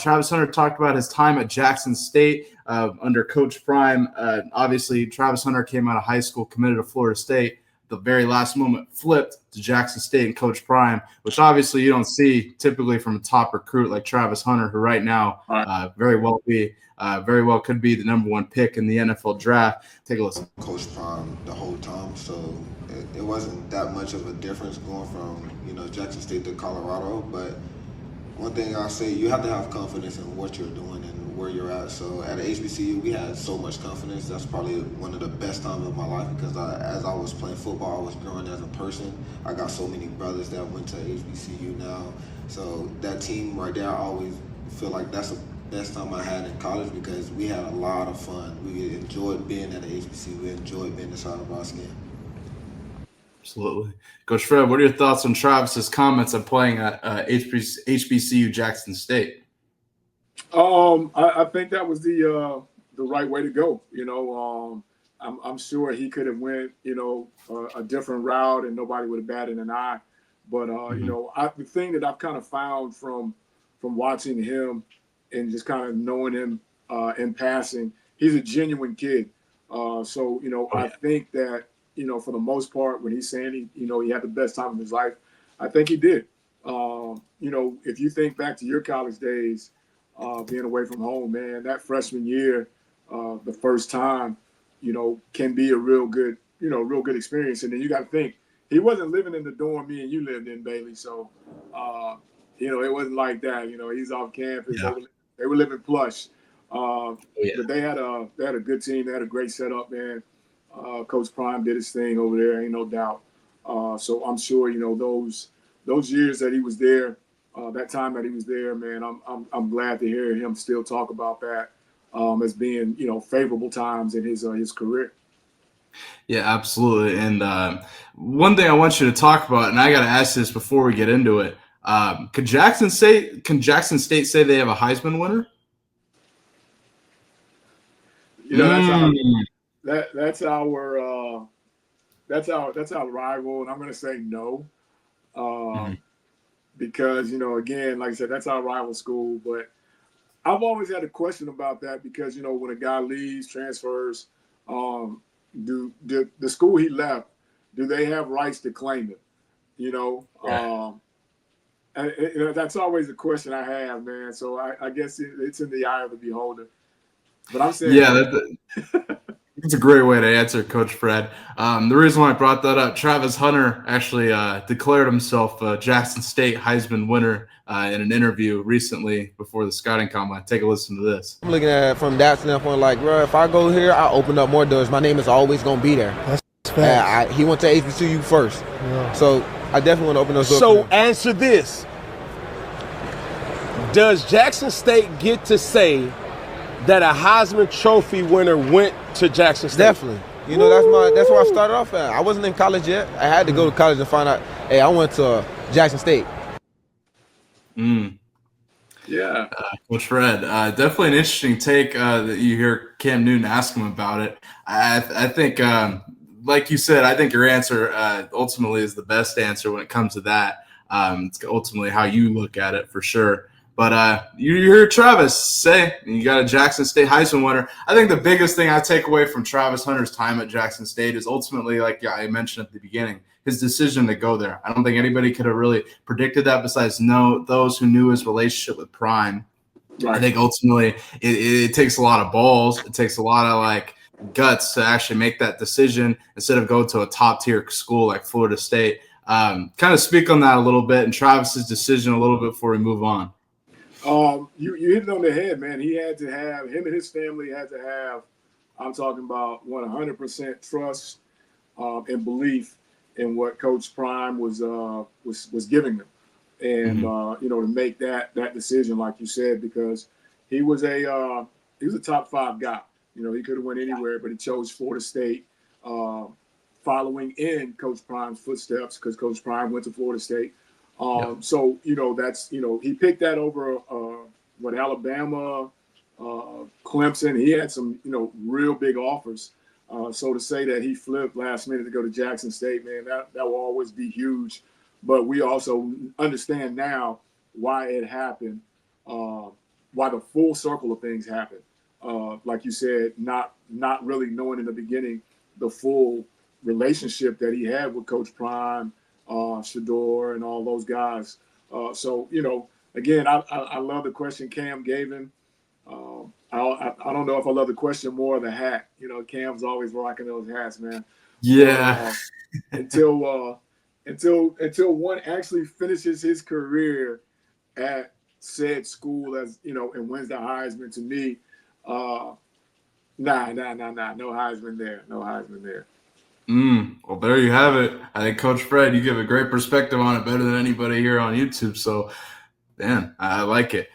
Travis Hunter talked about his time at Jackson State under Coach Prime. Obviously, Travis Hunter came out of high school, committed to Florida State. The very last moment flipped to Jackson State and Coach Prime, which obviously you don't see typically from a top recruit like Travis Hunter, who right now very well could be the #1 pick in the NFL draft. Take a listen. Coach Prime the whole time, so it wasn't that much of a difference going from Jackson State to Colorado. But one thing I say, you have to have confidence in what you're doing and where you're at. So at HBCU, we had so much confidence. That's probably one of the best times of my life because as I was playing football, I was growing as a person. I got so many brothers that went to HBCU now. So that team right there, I always feel like that's the best time I had in college because we had a lot of fun. We enjoyed being at the HBCU. We enjoyed being inside of our skin. Absolutely. Coach Fred, what are your thoughts on Travis's comments on playing at HBCU Jackson State? I think that was the right way to go. I'm sure he could have went, a different route and nobody would have batted an eye. But, the thing that I've kind of found from watching him and just kind of knowing him in passing, he's a genuine kid. I think that, for the most part, when he's saying he had the best time of his life, I think he did. If you think back to your college days, being away from home, man, that freshman year, the first time, can be a real good experience. And then you got to think, he wasn't living in the dorm me and you lived in, Bailey. So, it wasn't like that. He's off campus. Yeah. They were living plush. But they had a good team. They had a great setup, man. Coach Prime did his thing over there, ain't no doubt. So I'm sure those years that he was there, that time that he was there, man. I'm glad to hear him still talk about that as being favorable times in his career. Yeah, absolutely. And one thing I want you to talk about, and I got to ask this before we get into it, can Jackson State say they have a Heisman winner? That's our rival, and I'm going to say no, because again, like I said, that's our rival school. But I've always had a question about that because when a guy leaves, transfers, do the school he left, do they have rights to claim him? And that's always a question I have, man. So I guess it's in the eye of the beholder. But I'm saying, It's a great way to answer, Coach Fred. The reason why I brought that up, Travis Hunter actually declared himself a Jackson State Heisman winner in an interview recently before the scouting combine. Take a listen to this. I'm looking at it from that standpoint, like, bro, if I go here, I open up more doors. My name is always going to be there. That's fact. He went to HBCU first. Yeah. So I definitely want to open those doors. So answer this. Does Jackson State get to say that a Heisman Trophy winner went to Jackson State? Definitely. That's where I started off at. I wasn't in college yet. I had to go to college and find out, hey, I went to Jackson State. Yeah. Coach Fred, definitely an interesting take that you hear Cam Newton ask him about it. I think, like you said, I think your answer ultimately is the best answer when it comes to that. It's ultimately how you look at it for sure. But you hear Travis say you got a Jackson State Heisman winner. I think the biggest thing I take away from Travis Hunter's time at Jackson State is ultimately, like I mentioned at the beginning, his decision to go there. I don't think anybody could have really predicted that besides those who knew his relationship with Prime. Right. I think ultimately it takes a lot of balls. It takes a lot of guts to actually make that decision instead of go to a top tier school like Florida State. Kind of speak on that a little bit and Travis's decision a little bit before we move on. You hit it on the head, man. He had to have, him and his family had to have, I'm talking about 100% trust and belief in what Coach Prime was giving them, and to make that decision, like you said, because he was a top 5 guy. He could have went anywhere, but he chose Florida State, following in Coach Prime's footsteps because Coach Prime went to Florida State. So, that's, he picked that over Alabama, Clemson. He had some, real big offers. So to say that he flipped last minute to go to Jackson State, man, that will always be huge. But we also understand now why it happened. the full circle of things happened. Like you said, not really knowing in the beginning the full relationship that he had with Coach Prime, Shador, and all those guys. So again, I love the question Cam gave him. I don't know if I love the question more or the hat. Cam's always rocking those hats, man. Yeah. But, until one actually finishes his career at said school, as and wins the Heisman, to me, nah, no Heisman there, no Heisman there. Well, there you have it. I think Coach Fred, you give a great perspective on it, better than anybody here on YouTube. So, man, I like it.